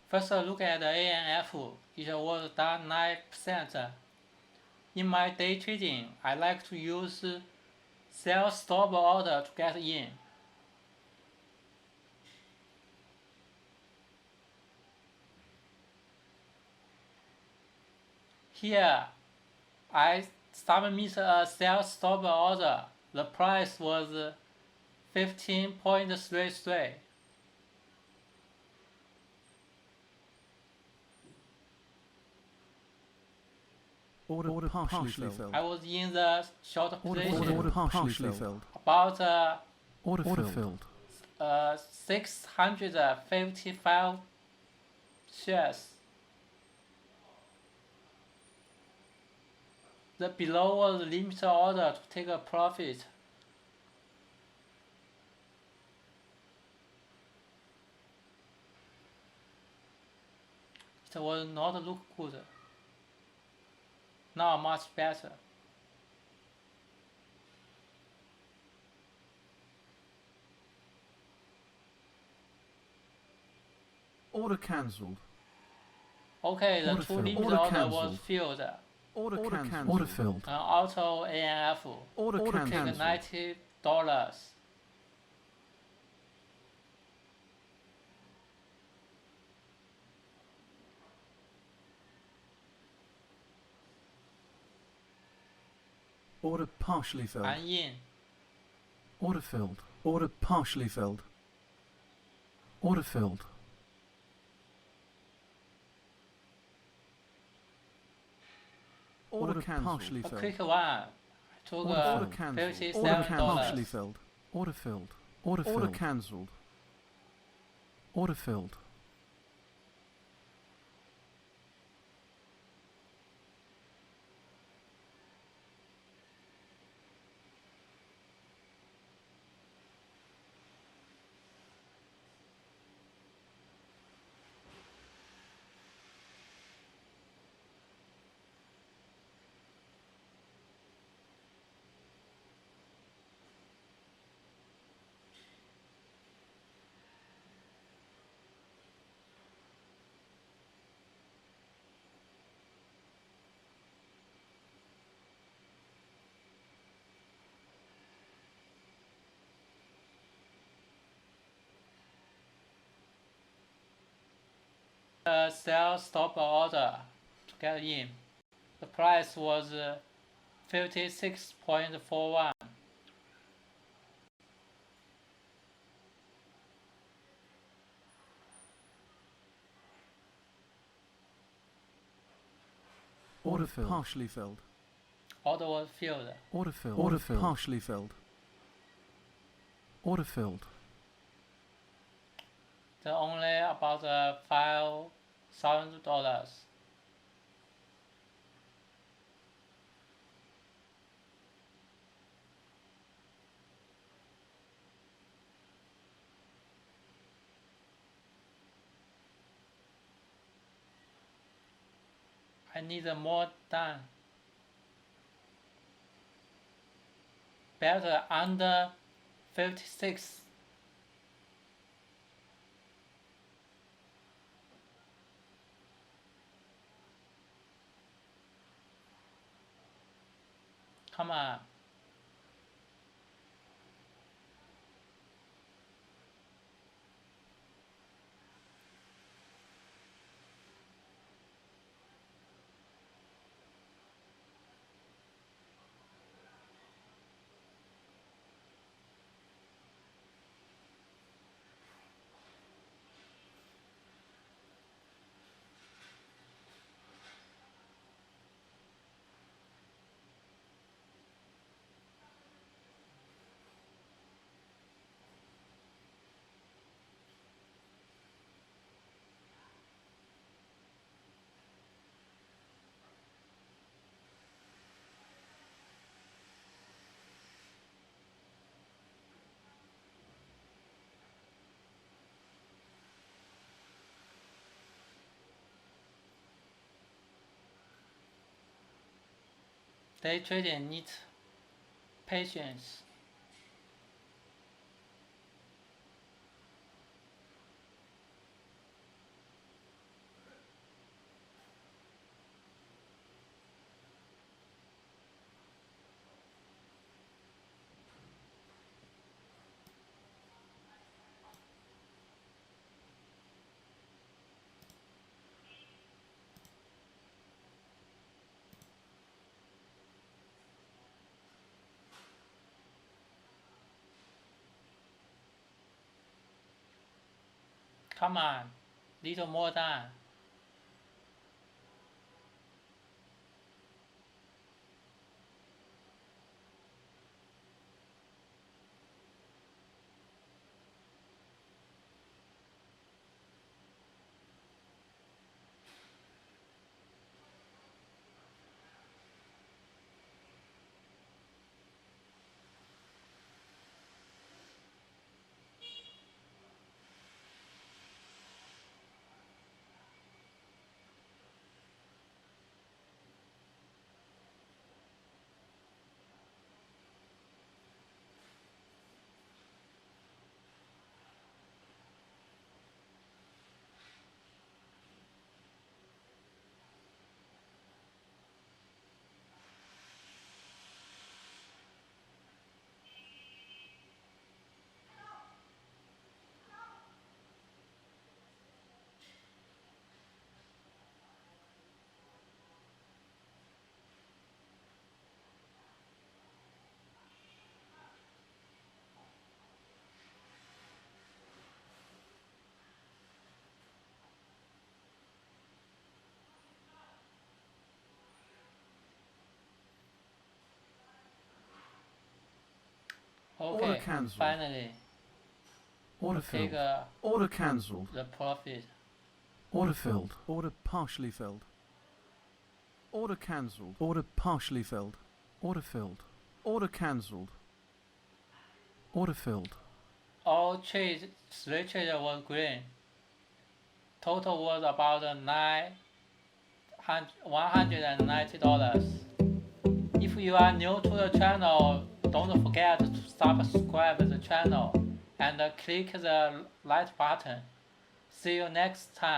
First look at the ANF, it was down 9%. In my day trading, I like to use sell stop order to get in. Here, I submit a sell stop order. The price was 15.33. Order partially filled. I was in the short position Order partially filled. about Order filled. 655 shares. The below was limit order to take a profit. It was not look good. Now much better. Order cancelled. Okay, the Order two filled. limit Order order cancelled. was filled. Order cancelled. Order filled. Auto ANF Order take cancelled. $90. Order partially filled. I'm in. Order filled. Order partially filled. Order filled. Order partially A filled. quick one. I took Order cancelled. Order partially $57. filled. Order filled. Order filled. Order cancelled. Order filled. Sell stop order to get in. The price was 56.41. Order filled. Partially filled. Order was filled. Order filled. Order filled. Partially filled. Order filled. The only about $5,000. I need more done. Better under 56. Come on. Day trading needs patience. Come on, little more than. Order Okay, cancelled. finally, Order take filled. Order cancelled. the profit. Order filled. Order partially filled. Order cancelled. Order partially filled. Order filled. Order cancelled. Order filled. All trades, 3 trades was green. Total was about $190. If you are new to the channel, don't forget to subscribe the channel and click the like button. See you next time.